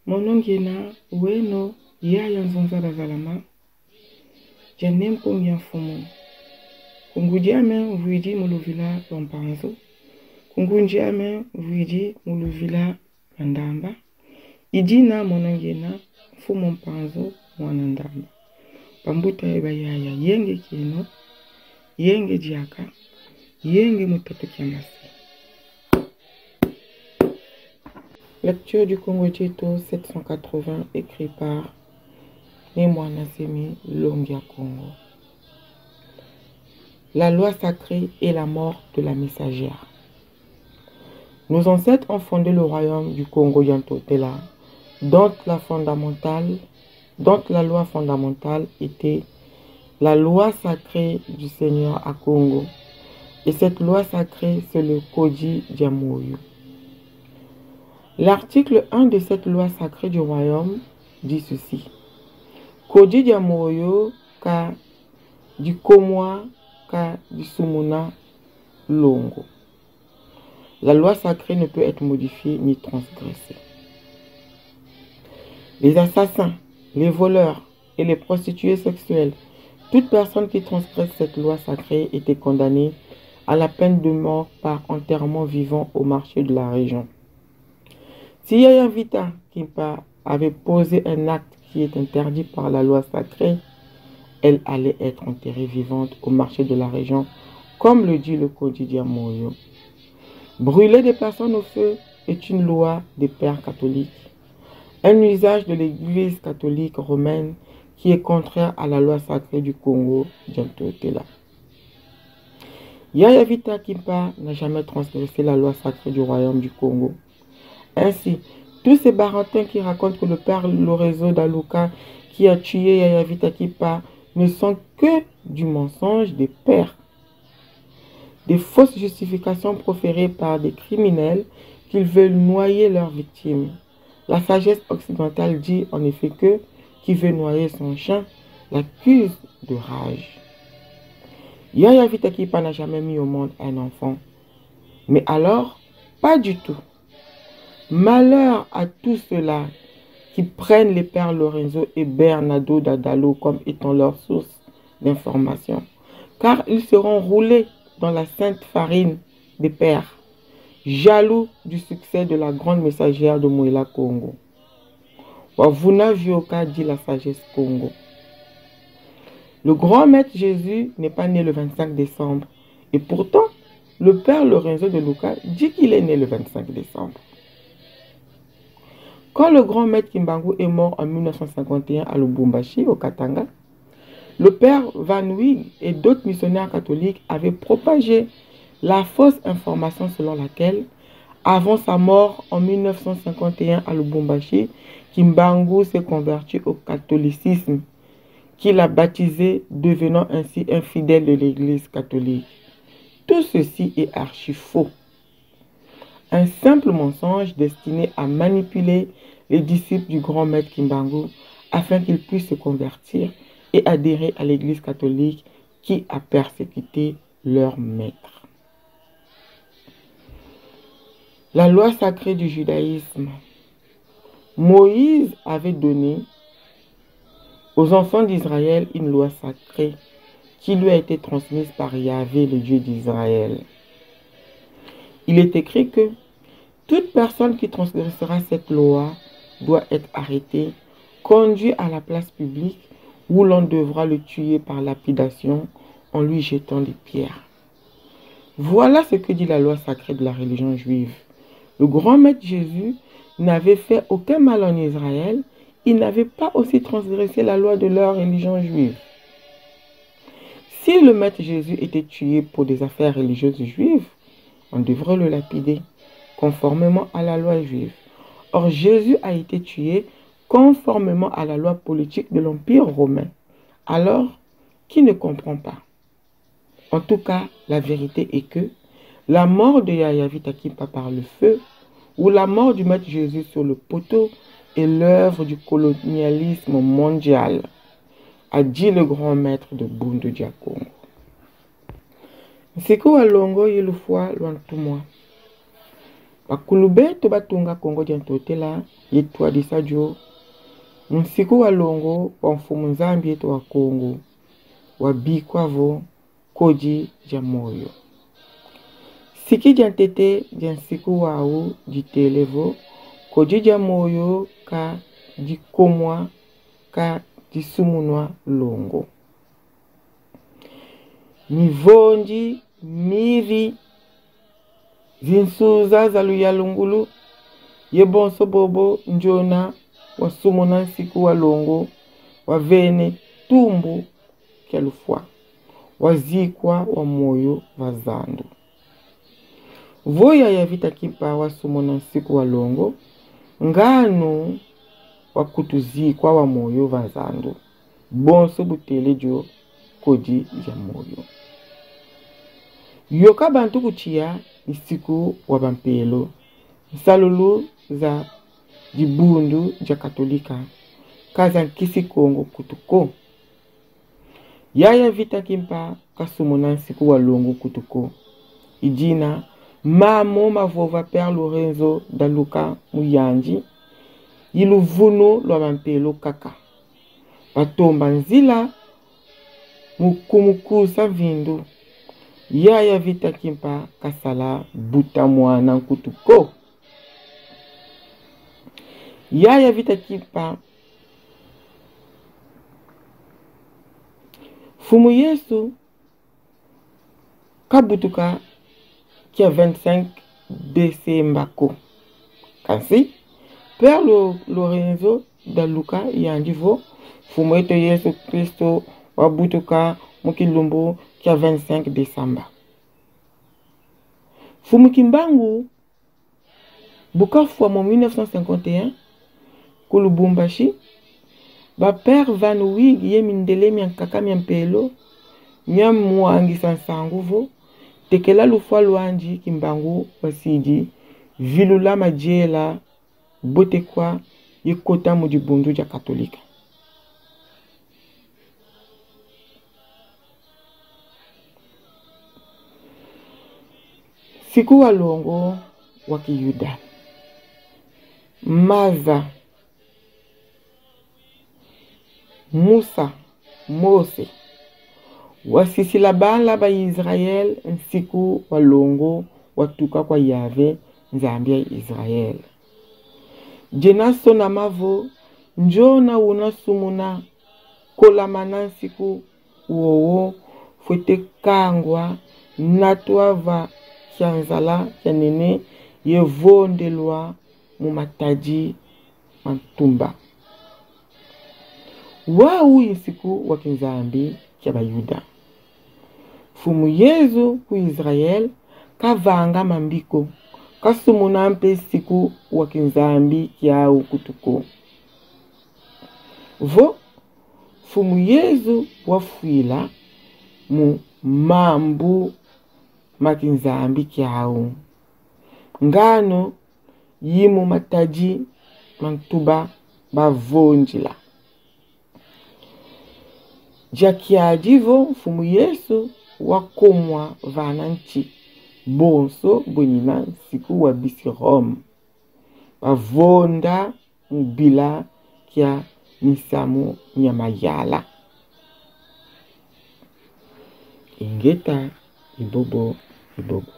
Monongena, Weno, Yaya Nzonzara Zalama, Janem Kongya Fomo. Kungudiame, Vuidi Muluvila Lompanzo. Kungundiame, Vuidi Muluvila Mandamba. Idina Monongena, Fumon Panzo, Mwanandamba. Pambuta eba yaya, Yenge Kino, Yenge Diaka, Yenge Mutato Kiamasi. Lecture du Congo Djeto 780, écrit par Némoana Semi Longia Congo. La loi sacrée et la mort de la messagère. Nos ancêtres ont fondé le royaume du Congo Yantotela, dont la loi fondamentale était la loi sacrée du Seigneur à Congo. Et cette loi sacrée, c'est le Kodi Diamoyo. L'article 1 de cette loi sacrée du royaume dit ceci. Kodi Diamoyo ka du Komwa ka du Sumuna Longo. La loi sacrée ne peut être modifiée ni transgressée. Les assassins, les voleurs et les prostituées sexuelles, toute personne qui transgresse cette loi sacrée était condamnée à la peine de mort par enterrement vivant au marché de la région. Si Yaya Vita Kimpa avait posé un acte qui est interdit par la loi sacrée, elle allait être enterrée vivante au marché de la région, comme le dit le Kodi Diamoyo. Brûler des personnes au feu est une loi des pères catholiques, un usage de l'église catholique romaine qui est contraire à la loi sacrée du Congo Diantotela. Yaya Vita Kimpa n'a jamais transgressé la loi sacrée du royaume du Congo. Ainsi, tous ces barantins qui racontent que le père Lorenzo Daluka qui a tué Yaya Vita Kimpa ne sont que du mensonge des pères. Des fausses justifications proférées par des criminels qu'ils veulent noyer leurs victimes. La sagesse occidentale dit en effet que qui veut noyer son chien l'accuse de rage. Yaya Vita Kimpa n'a jamais mis au monde un enfant. Mais alors, pas du tout. Malheur à tous ceux-là qui prennent les pères Lorenzo et Bernardo Dadalo comme étant leur source d'information, car ils seront roulés dans la sainte farine des pères, jaloux du succès de la grande messagère de Moïla Congo. Wavuna Vioka dit la sagesse Congo. Le grand maître Jésus n'est pas né le 25 décembre, et pourtant, le père Lorenzo de Luka dit qu'il est né le 25 décembre. Quand le grand maître Kimbangu est mort en 1951 à Lubumbashi, au Katanga, le père Van Wyk et d'autres missionnaires catholiques avaient propagé la fausse information selon laquelle, avant sa mort en 1951 à Lubumbashi, Kimbangu s'est converti au catholicisme, qu'il a baptisé, devenant ainsi un fidèle de l'église catholique. Tout ceci est archi faux. Un simple mensonge destiné à manipuler les disciples du grand maître Kimbangu afin qu'ils puissent se convertir et adhérer à l'église catholique qui a persécuté leur maître. La loi sacrée du judaïsme. Moïse avait donné aux enfants d'Israël une loi sacrée qui lui a été transmise par Yahvé, le Dieu d'Israël. Il est écrit que toute personne qui transgressera cette loi doit être arrêtée, conduite à la place publique où l'on devra le tuer par lapidation en lui jetant des pierres. Voilà ce que dit la loi sacrée de la religion juive. Le grand maître Jésus n'avait fait aucun mal en Israël, il n'avait pas aussi transgressé la loi de leur religion juive. Si le maître Jésus était tué pour des affaires religieuses juives, on devrait le lapider conformément à la loi juive. Or, Jésus a été tué conformément à la loi politique de l'Empire romain. Alors, qui ne comprend pas? En tout cas, la vérité est que la mort de Yaya Vita Kimpa par le feu ou la mort du maître Jésus sur le poteau est l'œuvre du colonialisme mondial, a dit le grand maître de Bundu Diakongo. C'est quoi Longo il fois loin tout moi. Bakulubeto batunga Kongo dia ntotela yetwa disajo. Nsiku wa longo wa mfumu nzambi yetu wa Kongo. Wabikwavo koji ja moyo. Siki dia ntete dia nsiku wau ditelevo. Koji ja moyo ka dikomwa ka disumunwa longo. Mivonji miri zinsuza za luyalungulu yebonso bobo njona wasumuna nsiku wa longo wavene tumbu kelufwa wazikwa wa moyo vazandu. Voya ya vita kipa wasumuna nsiku wa longo ngano wakutuzikwa wa moyo vazandu. Bonso butelejo koji ja moyo. Yoka bantu kuchia nsiku wa bampelo. Nsalulu za jibundu ja katolika. Kaza nkisi Kongo kutuko. Yaya vita kimpa kasumuna nsiku wa longo kutuko. Ijina mamo mavova Père Lorenzo da Luka Muyanji. Iluvunu lwa bampelo kaka. Batomba nzila mukumukusa vindu. Yaya vita kimpa kasala buta mwana nkutuko. Yaya vita kimpa fumu Yesu kabutuka kia 25 December. Kansi Père Lorenzo da Luka yandivo fumu eto Yesu Kristo wabutuka mukilumbu kia 25 December. Fumu Kimbangu Bukavu en 1951 Kulubumbashi ba Père Van Wig ye mindele miankaka miampelo miamwangi sansanguvo tekela lufwa luanji Kimbangu wasiji vilula majela botekwa yekota mudibundu ja katolika. Siku wa longo wa Kiyuda. Maza, Musa, Mose. Wasisila bala ba Israel nsiku wa longo watuka kwa Yahve nzambi ya Israel. Jena sona mavo njona unasumuna kolamana nsiku uowo fwete kangwa natwava kianzala kianene yevondelwa mumataji mantumba. Wau insiku wakinzambi kia bayuda. Fumu Yezu ku Israel kavanga mambiko. Kasumuna mpe siku wakinzambi kia ukutuko. Vo fumu Yezu wafuila mu mambu makinzambi kiao. Ngano yimu mataji mantuba bavonjila. Jakia divo fumu Yesu wakomwa vananchi. Bonso bonina siku wabisi Rome. Bavonda mbila kia nisamu nyamayala. Ingeta ibobo ibobo.